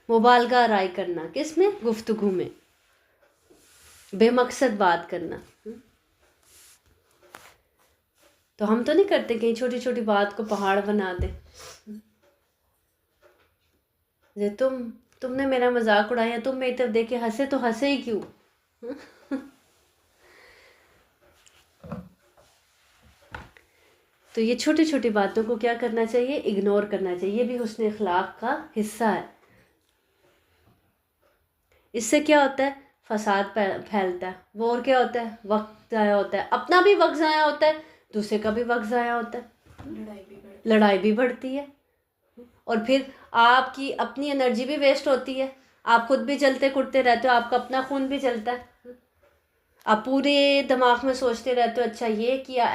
مبالغہ رائی کرنا، کس میں، گفتگو میں، بے مقصد بات کرنا۔ تو ہم تو نہیں کرتے کہیں چھوٹی چھوٹی بات کو پہاڑ بنا دیں، تم نے میرا مذاق اڑایا، تم میری طرف دیکھ کے ہنسے تو ہنسے ہی کیوں؟ تو یہ چھوٹی چھوٹی باتوں کو کیا کرنا چاہیے، اگنور کرنا چاہیے، یہ بھی حسن اخلاق کا حصہ ہے۔ اس سے کیا ہوتا ہے، فساد پھیلتا ہے، وہ اور کیا ہوتا ہے، وقت ضائع ہوتا ہے، اپنا بھی وقت ضائع ہوتا ہے، دوسرے کا بھی وقت ضائع ہوتا ہے، لڑائی بھی بڑھتی ہے، اور پھر آپ کی اپنی انرجی بھی ویسٹ ہوتی ہے، آپ خود بھی جلتے کٹتے رہتے ہو، آپ کا اپنا خون بھی جلتا ہے، آپ پورے دماغ میں سوچتے رہتے ہو اچھا یہ کیا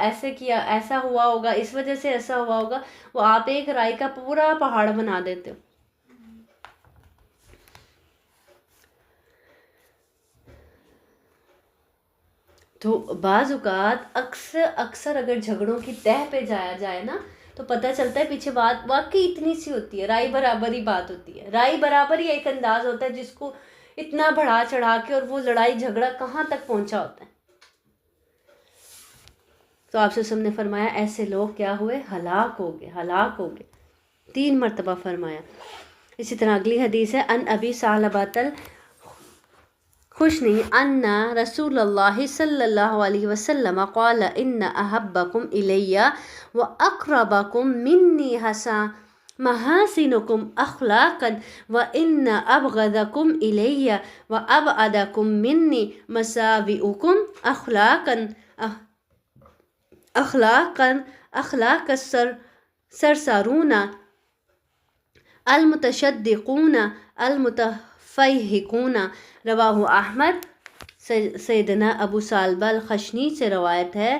ایسا ہوا ہوگا، اس وجہ سے ایسا ہوا ہوگا، وہ آپ ایک رائے کا پورا پہاڑ بنا دیتے ہو. تو بعض اوقات اکثر اگر جھگڑوں کی تہہ پہ جایا جائے نا تو پتہ چلتا ہے پیچھے بات واقعی اتنی سی ہوتی ہے، رائے برابر ہی بات ہوتی ہے. رائے برابر ہی ایک انداز ہوتا ہے جس کو اتنا بڑھا چڑھا کے اور وہ لڑائی جھگڑا کہاں تک پہنچا ہوتا ہے. تو آپ سے نے فرمایا ایسے لوگ کیا ہوئے، ہلاک ہو گئے 3 مرتبہ فرمایا. اسی طرح اگلی حدیث ہے ان ابی ثعلبۃ خوشنی ان رسول اللہ صلی اللہ علیہ وسلم قال ان احبکم الی و اقربکم منی محاسنکم اخلاقا و ان ابغضکم الی و ابعدکم منی مساوئکم اخلاق السرسارون المتشدقون المتفیہقون. رواہ احمد. سیدنا ابو ثعلبہ الخشنی سے روایت ہے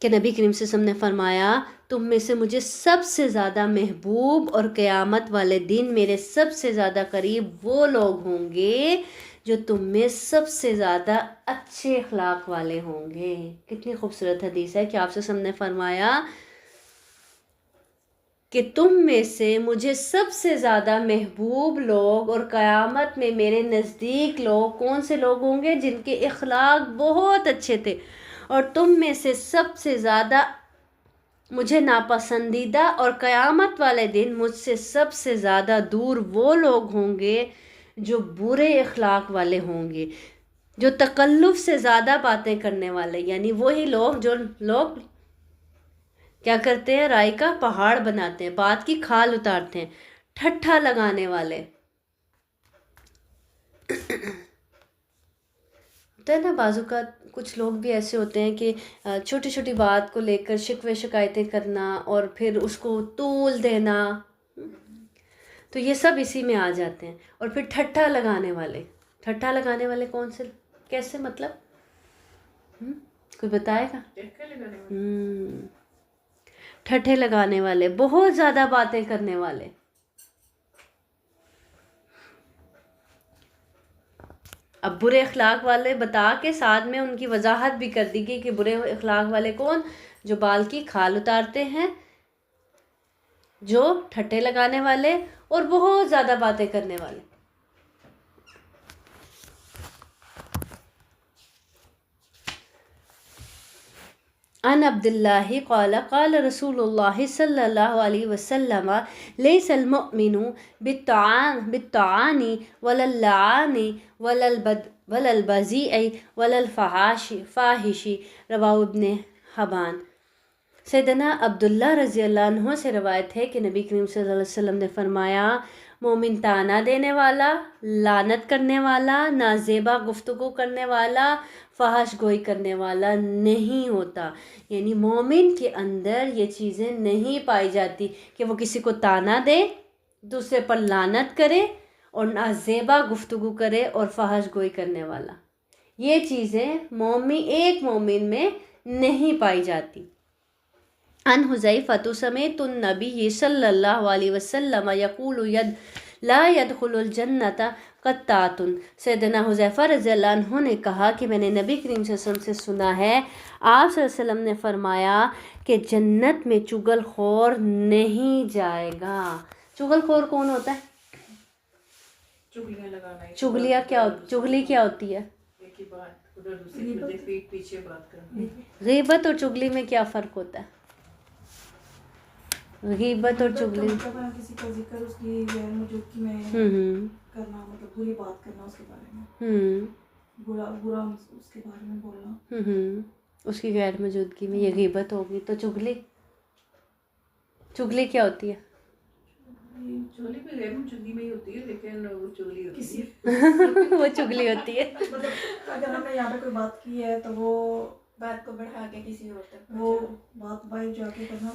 کہ نبی کریم صلی اللہ علیہ وسلم نے فرمایا تم میں سے مجھے سب سے زیادہ محبوب اور قیامت والے دن میرے سب سے زیادہ قریب وہ لوگ ہوں گے جو تم میں سب سے زیادہ اچھے اخلاق والے ہوں گے. کتنی خوبصورت حدیث ہے کہ آپ سے نے فرمایا کہ تم میں سے مجھے سب سے زیادہ محبوب لوگ اور قیامت میں میرے نزدیک لوگ کون سے لوگ ہوں گے جن کے اخلاق بہت اچھے تھے، اور تم میں سے سب سے زیادہ مجھے ناپسندیدہ اور قیامت والے دن مجھ سے سب سے زیادہ دور وہ لوگ ہوں گے جو برے اخلاق والے ہوں گے، جو تکلف سے زیادہ باتیں کرنے والے. یعنی وہی لوگ کیا کرتے ہیں، رائے کا پہاڑ بناتے ہیں، بات کی کھال اتارتے ہیں، ٹھٹھا لگانے والے. ہوتا ہے نا بعض اوقات کچھ لوگ بھی ایسے ہوتے ہیں کہ چھوٹی چھوٹی بات کو لے کر شکوے شکایتیں کرنا اور پھر اس کو طول دینا، تو یہ سب اسی میں آ جاتے ہیں. اور پھر ٹھٹھا لگانے والے کون سے، کیسے، مطلب کوئی بتائے گا؟ ٹھٹھے لگانے والے، بہت زیادہ باتیں کرنے والے. اب برے اخلاق والے بتا کے ساتھ میں ان کی وضاحت بھی کر دی گئی کہ برے اخلاق والے کون، جو بال کی کھال اتارتے ہیں، جو ٹھٹھے لگانے والے اور بہت زیادہ باتیں کرنے والے. عن عبداللہ قال قال رسول اللہ صلی اللہ علیہ وسلم لیس المؤمن بالطعان ولا اللعان ولا البذیء ولا الفاحش. رواہ ابن حبان. سیدنا عبداللہ رضی اللہ عنہ سے روایت ہے کہ نبی کریم صلی اللہ علیہ وسلم نے فرمایا مومن طعنہ دینے والا، لعنت کرنے والا، نازیبا گفتگو کرنے والا، فحش گوئی کرنے والا نہیں ہوتا. یعنی مومن کے اندر یہ چیزیں نہیں پائی جاتی کہ وہ کسی کو طعنہ دے، دوسرے پر لعنت کرے اور نازیبا گفتگو کرے اور فحش گوئی کرنے والا. یہ چیزیں ایک مومن میں نہیں پائی جاتی. ان حذیفہ سمیعت النبی صلی اللہ علیہ وسلم یقول لا يدخل الجنۃ قطات. سیدنا حذیفہ رضی اللہ عنہ نے کہا کہ میں نے نبی کریم صلی اللہ علیہ وسلم سے سنا ہے، آپ صلی اللہ علیہ وسلم نے فرمایا کہ جنت میں چغل خور نہیں جائے گا. چغل خور کون ہوتا ہے؟ چغلی کیا ہوتی ہے؟ غیبت اور چغلی میں کیا فرق ہوتا ہے؟ غیبت اور چغلی کسی کا ذکر اس کی غیر موجودگی میں کرنا، مطلب بری بات کرنا اس کے بارے میں، برا اس کے بارے میں بولنا، اس کی غیر موجودگی میں، یہ غیبت ہوگی. تو چغلی کیا ہوتی ہے؟ چغلی بھی غیر موجودگی میں ہی ہوتی ہے، لیکن وہ چغلی ہوتی ہے وہ چغلی ہوتی ہے. مطلب اگر ہم نے یہاں پہ کوئی بات کی ہے تو وہ بات کو بڑھا کے کسی اور تک وہ بات باہر جا کے کرنا.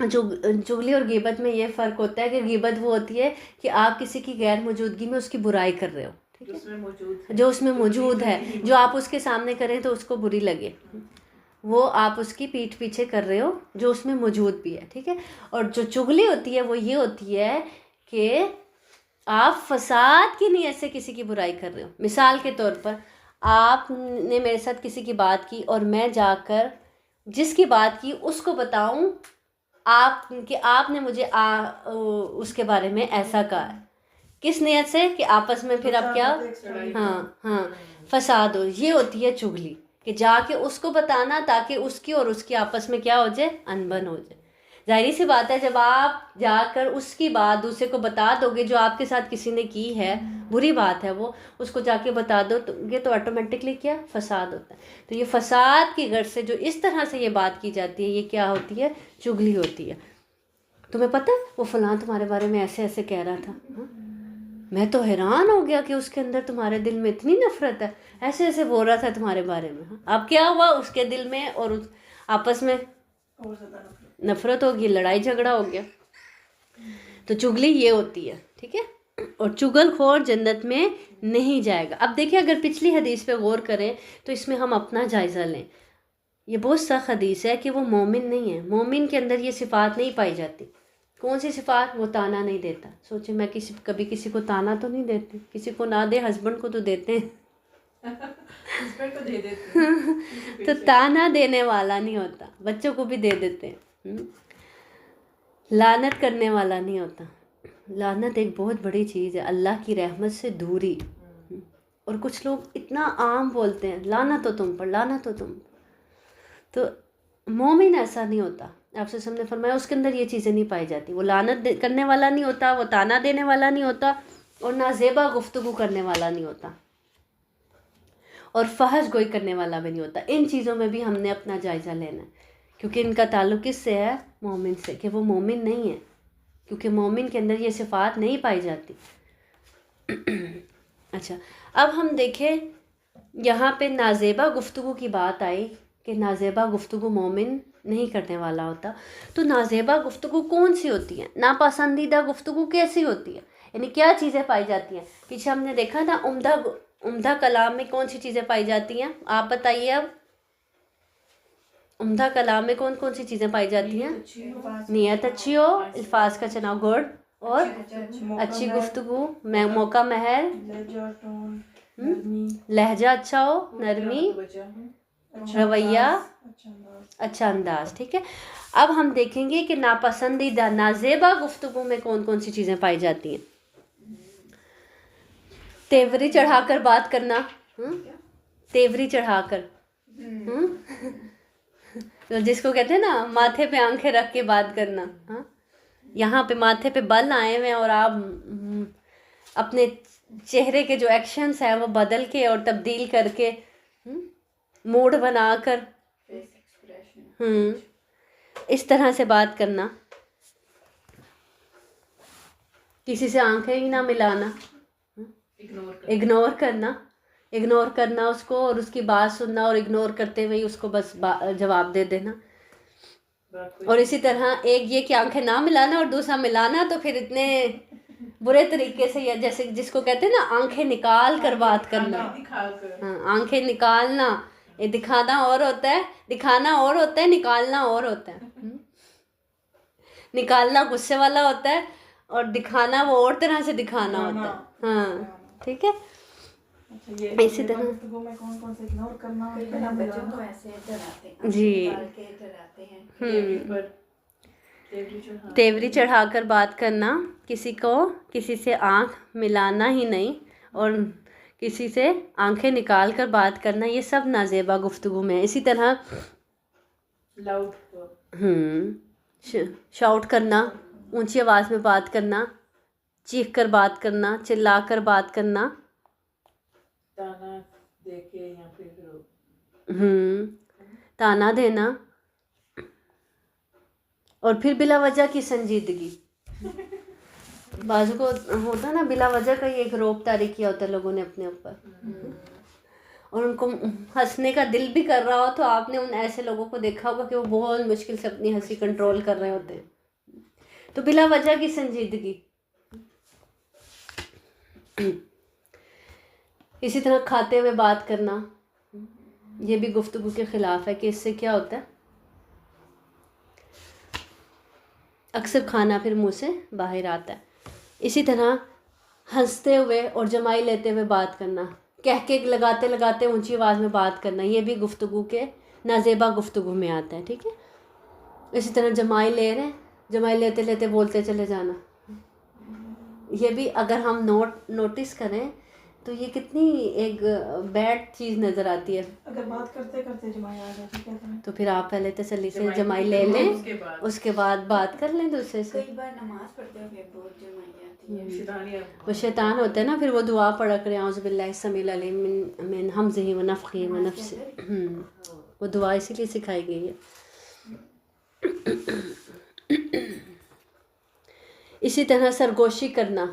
چغلی اور غیبت میں یہ فرق ہوتا ہے کہ غیبت وہ ہوتی ہے کہ آپ کسی کی غیر موجودگی میں اس کی برائی کر رہے ہو، ٹھیک ہے، جو اس میں موجود ہے، جو آپ اس کے سامنے کریں تو اس کو بری لگے، وہ آپ اس کی پیٹھ پیچھے کر رہے ہو جو اس میں موجود بھی ہے، ٹھیک ہے۔ اور جو چغلی ہوتی ہے وہ یہ ہوتی ہے کہ آپ فساد کی نیت سے کسی کی برائی کر رہے ہو۔ مثال کے طور پر آپ نے میرے ساتھ کسی کی بات کی اور میں جا کر جس کی بات کی اس کو بتاؤں آپ نے مجھے اس کے بارے میں ایسا کہا ہے، کس نیت سے کہ آپس میں پھر اب کیا، ہاں فساد ہو، یہ ہوتی ہے چغلی، کہ جا کے اس کو بتانا تاکہ اس کی اور اس کی آپس میں کیا ہو جائے، انبن ہو جائے۔ ظاہری سی بات ہے جب آپ جا کر اس کی بات دوسرے کو بتا دو گے جو آپ کے ساتھ کسی نے کی ہے، بری بات ہے وہ، اس کو جا کے بتا دو گے تو آٹومیٹکلی کیا فساد ہوتا ہے۔ تو یہ فساد کی غرض سے جو اس طرح سے یہ بات کی جاتی ہے یہ کیا ہوتی ہے، چغلی ہوتی ہے۔ تمہیں پتہ ہے وہ فلاں تمہارے بارے میں ایسے ایسے کہہ رہا تھا، میں تو حیران ہو گیا کہ اس کے اندر تمہارے دل میں اتنی نفرت ہے، ایسے ایسے بول رہا تھا تمہارے بارے میں۔ اب کیا ہوا اس کے دل میں اور آپس میں اور زیادہ نفرت ہوگی، لڑائی جھگڑا ہو گیا۔ تو چغلی یہ ہوتی ہے، ٹھیک ہے، اور چغل خور جنت میں نہیں جائے گا۔ اب دیکھیں اگر پچھلی حدیث پہ غور کریں تو اس میں ہم اپنا جائزہ لیں، یہ بہت سخت حدیث ہے کہ وہ مومن نہیں ہے، مومن کے اندر یہ صفات نہیں پائی جاتی۔ کون سی صفات؟ وہ تانا نہیں دیتا۔ سوچیں میں کبھی کسی کو تانا تو نہیں دیتی، کسی کو نہ دے، ہسبینڈ کو تو دیتے ہیں تو تانا دینے والا نہیں ہوتا، بچوں کو بھی دے دیتے ہیں۔ لعنت کرنے والا نہیں ہوتا۔ لعنت ایک بہت بڑی چیز ہے، اللہ کی رحمت سے دوری۔ اور کچھ لوگ اتنا عام بولتے ہیں لعنت ہو تم پر، لعنت ہو تم پر۔ تو مومن ایسا نہیں ہوتا، آپ سے نے فرمایا اس کے اندر یہ چیزیں نہیں پائی جاتی۔ وہ لعنت کرنے والا نہیں ہوتا، وہ تانا دینے والا نہیں ہوتا، اور نازیبا گفتگو کرنے والا نہیں ہوتا، اور فحش گوئی کرنے والا بھی نہیں ہوتا۔ ان چیزوں میں بھی ہم نے اپنا جائزہ لینا ہے، کیونکہ ان کا تعلق کس سے ہے؟ مومن سے، کہ وہ مومن نہیں ہے، کیونکہ مومن کے اندر یہ صفات نہیں پائی جاتی۔ اچھا، اب ہم دیکھیں یہاں پہ نازیبا گفتگو کی بات آئی کہ نازیبا گفتگو مومن نہیں کرنے والا ہوتا۔ تو نازیبا گفتگو کون سی ہوتی ہے؟ ناپسندیدہ گفتگو کیسی ہوتی ہے؟ یعنی کیا چیزیں پائی جاتی ہیں؟ پیچھے ہم نے دیکھا نا عمدہ کلام میں کون سی چیزیں پائی جاتی ہیں، آپ بتائیے اب۔ عمدہ کلام میں کون کون سی چیزیں پائی جاتی ہیں؟ نیت اچھی ہو، الفاظ کا چناؤ گڈ، اور اچھی گفتگو، موقع محل، لہجہ، ٹون، نرمی، لہجہ اچھا ہو، نرمی، رویہ، اچھا انداز۔ اچھا انداز، ٹھیک ہے۔ اب ہم دیکھیں گے کہ ناپسندیدہ نازیبا گفتگو میں کون کون سی چیزیں پائی جاتی ہیں۔ تیوری چڑھا کر بات کرنا، تیوری چڑھا کر، جس کو کہتے ہیں نا ماتھے پہ آنکھیں رکھ کے بات کرنا۔ یہاں پہ ماتھے پہ بل آئے ہوئے ہیں اور آپ اپنے چہرے کے جو ایکشنز ہیں وہ بدل کے اور تبدیل کر کے، موڈ بنا کر اس طرح سے بات کرنا، کسی سے آنکھیں ہی نہ ملانا، اگنور کرنا اس کو، اور اس کی بات سننا اور اگنور کرتے ہوئے اس کو بس جواب دے دینا۔ اور اسی طرح ایک یہ کہ آنکھیں نہ ملانا اور دوسرا ملانا، تو پھر اتنے برے طریقے سے، یا جیسے جس کو کہتے ہیں نا آنکھیں نکال کر بات کرنا، ہاں آنکھیں نکالنا، یہ دکھانا اور ہوتا ہے، دکھانا اور ہوتا ہے، نکالنا اور ہوتا ہے۔ نکالنا غصے والا ہوتا ہے اور دکھانا وہ اور طرح سے دکھانا ہوتا ہے، ہاں ٹھیک ہے۔ اسی طرح گفتگو میں کون کون سے اگنور کرنا، بچوں کو ایسے ڈراتے ہیں، جی، ڈراتے ہیں، تیوری چڑھا کر بات کرنا، کسی سے آنکھ ملانا ہی نہیں، اور کسی سے آنکھیں نکال کر بات کرنا، یہ سب نازیبا گفتگو میں ہے۔ اسی طرح شاؤٹ کرنا، اونچی آواز میں بات کرنا، چیخ کر بات کرنا، چلا کر بات کرنا، تانا دے کے یا پھر تانا دینا، اور پھر بلا وجہ کی سنجیدگی۔ بازو کو ہوتا ہے نا بلا وجہ کا یہ ایک روپ طاری کیا ہوتا ہے لوگوں نے اپنے اوپر، اور ان کو ہنسنے کا دل بھی کر رہا ہو تو آپ نے ان ایسے لوگوں کو دیکھا ہوگا کہ وہ بہت مشکل سے اپنی ہنسی کنٹرول کر رہے ہوتے ہیں۔ تو بلا وجہ کی سنجیدگی۔ اسی طرح کھاتے ہوئے بات کرنا، یہ بھی گفتگو کے خلاف ہے کہ اس سے کیا ہوتا ہے، اکثر کھانا پھر منہ سے باہر آتا ہے۔ اسی طرح ہنستے ہوئے اور جمائی لیتے ہوئے بات کرنا، کہہ کے لگاتے لگاتے اونچی آواز میں بات کرنا، یہ بھی گفتگو کے نازیبا گفتگو میں آتا ہے، ٹھیک ہے۔ اسی طرح جمائی لے رہے ہیں، جمائی لیتے لیتے بولتے چلے جانا، یہ بھی اگر ہم نوٹس کریں تو یہ کتنی ایک بیڈ چیز نظر آتی ہے۔ اگر بات کرتے کرتے جمائی آ جائے تو کیا کریں؟ تو پھر آپ پہلے تسلی سے جمائی لے لیں، اس کے بعد بات کر لیں دوسرے سے۔ کئی بار نماز پڑھتے ہوئے بہت جمائی آتی ہے، وہ شیطان ہوتا ہے نا، پھر وہ دعا پڑھا کرے اعوذ باللہ السمیع العلیم من ہمزہ ونفخہ ونفثہ، وہ دعا اسی لیے سکھائی گئی ہے۔ اسی طرح سرگوشی کرنا،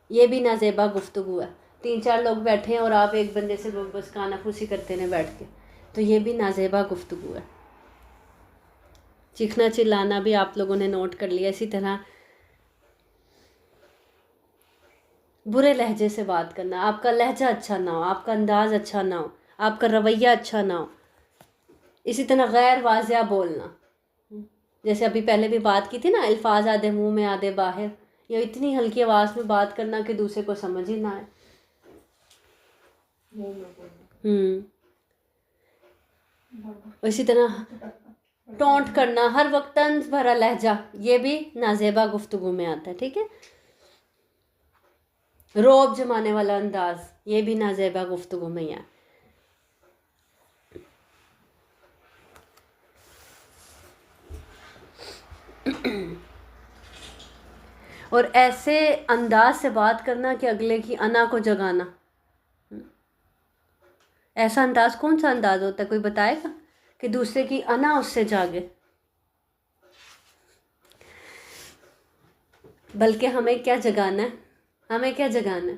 یہ بھی نازیبا گفتگو ہے۔ 3-4 لوگ بیٹھے ہیں اور آپ ایک بندے سے بس کانا پھوسی کرتے رہیں بیٹھ کے، تو یہ بھی نازیبا گفتگو ہے۔ چیخنا چلانا بھی آپ لوگوں نے نوٹ کر لیا۔ اسی طرح برے لہجے سے بات کرنا، آپ کا لہجہ اچھا نہ ہو، آپ کا انداز اچھا نہ ہو، آپ کا رویہ اچھا نہ ہو۔ اسی طرح غیر واضح بولنا، جیسے ابھی پہلے بھی بات کی تھی نا، الفاظ آدھے منہ میں آدھے باہر، یا اتنی ہلکی آواز میں بات کرنا کہ دوسرے کو سمجھ ہی نہ آئے۔ اسی طرح ٹونٹ کرنا، ہر وقت طنز بھرا لہجہ، یہ بھی نازیبا گفتگو میں آتا ہے، ٹھیک ہے۔ روب جمانے والا انداز، یہ بھی نازیبا گفتگو میں ہی ہے۔ اور ایسے انداز سے بات کرنا کہ اگلے کی انا کو جگانا۔ ایسا انداز کون سا انداز ہوتا ہے، کوئی بتائے گا، کہ دوسرے کی انا اس سے جاگے؟ بلکہ ہمیں کیا جگانا ہے، ہمیں کیا جگانا ہے؟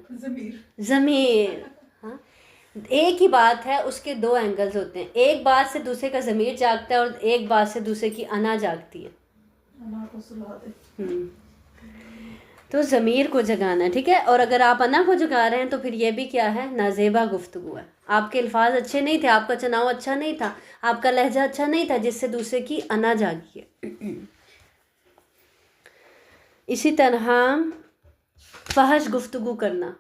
ضمیر۔ ہاں، ایک ہی بات ہے، اس کے 2 اینگلز ہوتے ہیں، ایک بات سے دوسرے کا ضمیر جاگتا ہے اور ایک بات سے دوسرے کی انا جاگتی ہے۔ انا کو سلا دے۔ تو ضمیر کو جگانا ہے، ٹھیک ہے۔ اور اگر آپ انا کو جگا رہے ہیں تو پھر یہ بھی کیا ہے، نازیبا گفتگو ہے۔ آپ کے الفاظ اچھے نہیں تھے، آپ کا چناؤ اچھا نہیں تھا، آپ کا لہجہ اچھا نہیں تھا، جس سے دوسرے کی انا جاگی ہے۔ اسی طرح فحش گفتگو کرنا،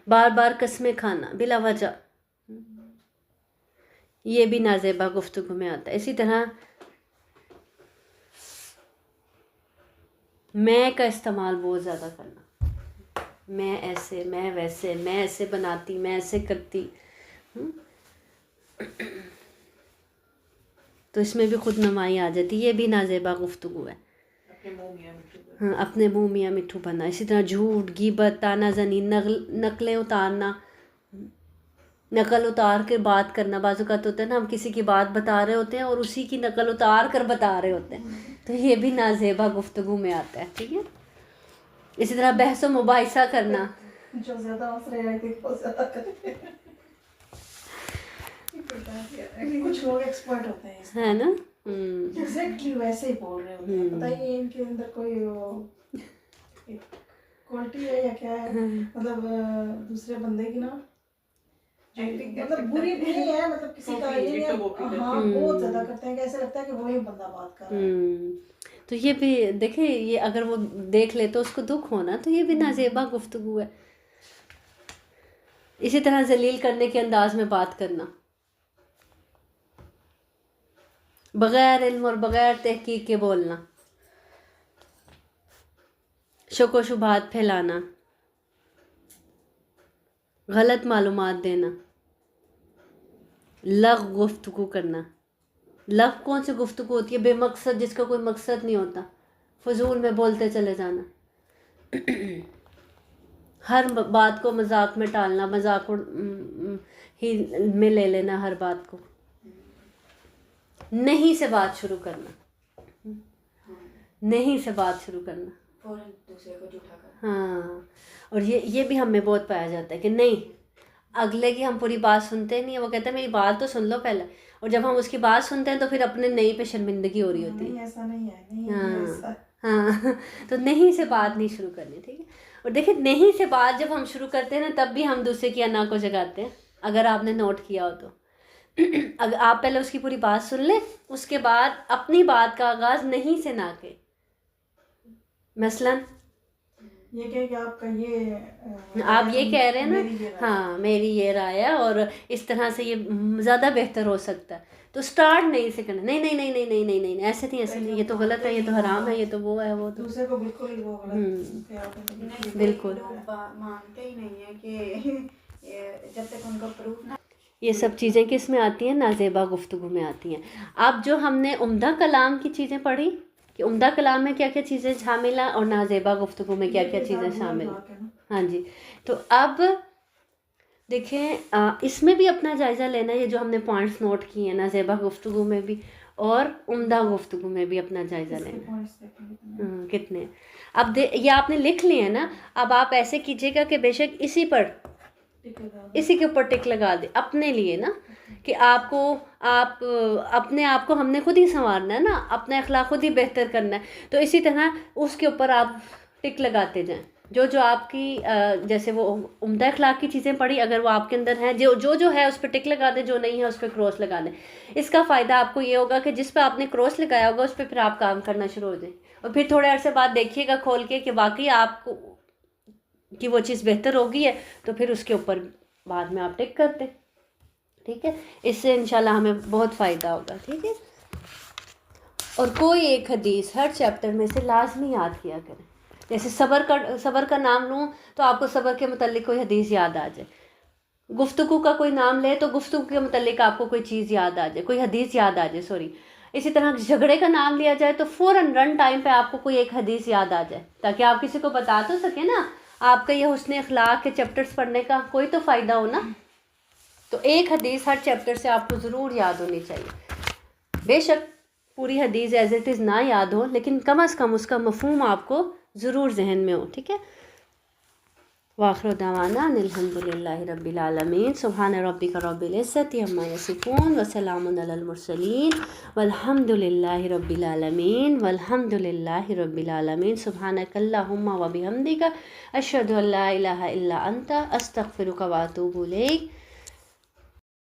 بار بار قسمیں کھانا بلا وجہ، یہ بھی نازیبا گفتگو میں آتا ہے۔ اسی طرح میں کا استعمال بہت زیادہ کرنا، میں ایسے، میں ویسے، میں ایسے بناتی، میں ایسے کرتی، تو اس میں بھی خود نمائی آ جاتی، یہ بھی نازیبا گفتگو ہے۔ ہاں، اپنے منہ میاں مٹھو بننا۔ اسی طرح جھوٹ، غیبت، طعنہ زنی، نقلیں اتارنا، نقل اتار کے بات کرنا۔ بعض اوقات ہوتا ہے نا، ہم کسی کی بات بتا رہے ہوتے ہیں اور اسی کی نقل اتار کر بتا رہے ہوتے ہیں، تو یہ بھی نازیبا گفتگو میں آتا ہے، ٹھیک ہے۔ اسی طرح بحث و مباحثہ کرنا، جو زیادہ ہنس رہے ہیں وہ زیادہ کرتے ہیں، کچھ لوگ ایکسپرٹ ہوتے ہیں اس ہے نا۔ ایگزیکٹلی ویسے ہی بول رہے ہوتے ہیں، پتہ ہی نہیں ان کے اندر کوئی کوالٹی ہے یا کیا ہے، مطلب دوسرے بندے کی نا مطلب بری نہیں ہے، مطلب کسی کا یہ نہیں ہے، ہاں بہت زیادہ کرتے ہیں کہ ایسے لگتا ہے کہ وہی بندہ بات کر رہا ہے۔ تو یہ بھی دیکھیں، یہ اگر وہ دیکھ لے تو اس کو دکھ ہونا، تو یہ بھی نازیبا گفتگو ہے۔ اسی طرح ذلیل کرنے کے انداز میں بات کرنا، بغیر علم اور بغیر تحقیق کے بولنا، شک و شبہات پھیلانا، غلط معلومات دینا، لغو گفتگو کرنا۔ لغو کون سی گفتگو ہوتی ہے؟ بے مقصد، جس کا کوئی مقصد نہیں ہوتا، فضول میں بولتے چلے جانا، ہر بات کو مذاق میں ٹالنا، مذاق ہی میں لے لینا ہر بات کو، نہیں سے بات شروع کرنا، نہیں سے بات شروع کرنا، فوراً دوسرے کو جھوٹا کرنا۔ ہاں، اور یہ بھی ہم میں بہت پایا جاتا ہے کہ نہیں، اگلے کی ہم پوری بات سنتے نہیں ہیں، وہ کہتے ہیں میری بات تو سن لو پہلے، اور جب ہم اس کی بات سنتے ہیں تو پھر اپنے نہیں پہ شرمندگی ہو رہی ہوتی ہے۔ نہیں ایسا نہیں ہے، نہیں ایسا، ہاں تو نہیں سے بات نہیں شروع کرنی، ٹھیک ہے. اور دیکھیں نہیں سے بات جب ہم شروع کرتے ہیں نا تب بھی ہم دوسرے کی انا کو جگاتے ہیں، اگر آپ نے نوٹ کیا ہو تو. اگر آپ پہلے اس کی پوری بات سن لیں، اس کے بعد اپنی بات کا آغاز نہیں سے نہ کے. مثلاً یہ کہ آپ کا یہ آپ یہ کہہ رہے ہیں میری یہ نا، ہاں میری یہ رائے ہے اور اس طرح سے یہ زیادہ بہتر ہو سکتا ہے، تو سٹارٹ نہیں سے کرنا، نہیں نہیں نہیں نہیں نہیں نہیں نہیں ایسے نہیں ایسے نہیں، یہ تو غلط ہے، یہ تو حرام ہے، یہ تو وہ ہے وہ تو. دوسرے کو بالکل ہی وہ غلط نہیں، بالکل. لوگ مانتے ہی نہیں ہیں کہ جب تک ان کو پروف نہ. یہ سب چیزیں کس میں آتی ہیں؟ نازیبا گفتگو میں آتی ہیں. اب جو ہم نے عمدہ کلام کی چیزیں پڑھی کہ عمدہ کلام میں کیا کیا چیزیں شامل ہیں اور نازیبا گفتگو میں کیا کیا چیزیں شامل ہیں. ہاں جی، تو اب دیکھیں اس میں بھی اپنا جائزہ لینا ہے، یہ جو ہم نے پوائنٹس نوٹ کیے ہیں نازیبا گفتگو میں بھی اور عمدہ گفتگو میں بھی اپنا جائزہ لینا ہے. کتنے اب یہ آپ نے لکھ لیے ہیں نا، اب آپ ایسے کیجیے گا کہ بے شک اسی کے اوپر ٹک لگا دیں اپنے لیے نا، کہ آپ اپنے آپ کو ہم نے خود ہی سنوارنا ہے نا، اپنا اخلاق خود ہی بہتر کرنا ہے، تو اسی طرح اس کے اوپر آپ ٹک لگاتے جائیں. جو آپ کی جیسے وہ عمدہ اخلاق کی چیزیں پڑھی، اگر وہ آپ کے اندر ہیں، جو ہے اس پہ ٹک لگا دیں، جو نہیں ہے اس پہ کراس لگا دیں. اس کا فائدہ آپ کو یہ ہوگا کہ جس پہ آپ نے کراس لگایا ہوگا اس پہ پھر آپ کام کرنا شروع ہو جائیں، اور پھر تھوڑے عرصے بعد دیکھیے گا کھول کے کہ واقعی آپ کو کہ وہ چیز بہتر ہوگی ہے، تو پھر اس کے اوپر بعد میں آپ ٹک کرتے. ٹھیک ہے، اس سے انشاءاللہ ہمیں بہت فائدہ ہوگا. ٹھیک ہے، اور کوئی ایک حدیث ہر چیپٹر میں سے لازمی یاد کیا کریں. جیسے صبر کا نام لوں تو آپ کو صبر کے متعلق کوئی حدیث یاد آ جائے، گفتگو کا کوئی نام لے تو گفتگو کے متعلق آپ کو کوئی چیز یاد آ جائے، کوئی حدیث یاد آ جائے سوری. اسی طرح جھگڑے کا نام لیا جائے تو فوراً رن ٹائم پہ آپ کو کوئی ایک حدیث یاد آ جائے، تاکہ آپ کسی کو بتا تو سکیں نا. آپ کا یہ حسن اخلاق کے چیپٹرز پڑھنے کا کوئی تو فائدہ ہو نا. تو ایک حدیث ہر چیپٹر سے آپ کو ضرور یاد ہونی چاہیے. بے شک پوری حدیث ایز اٹ از نہ یاد ہو، لیکن کم از کم اس کا مفہوم آپ کو ضرور ذہن میں ہو. ٹھیک ہے، وآخر دعوانا ان الحمد للہ رب العالمین. سبحان ربک رب العزت عما یصفون وسلام علی المرسلین والحمد للہ رب العالمین والحمد للہ رب العالمین. سبحانک اللہم و بحمدک اشہد ان لا الہ الا انت استغفرک و اتوب الیک.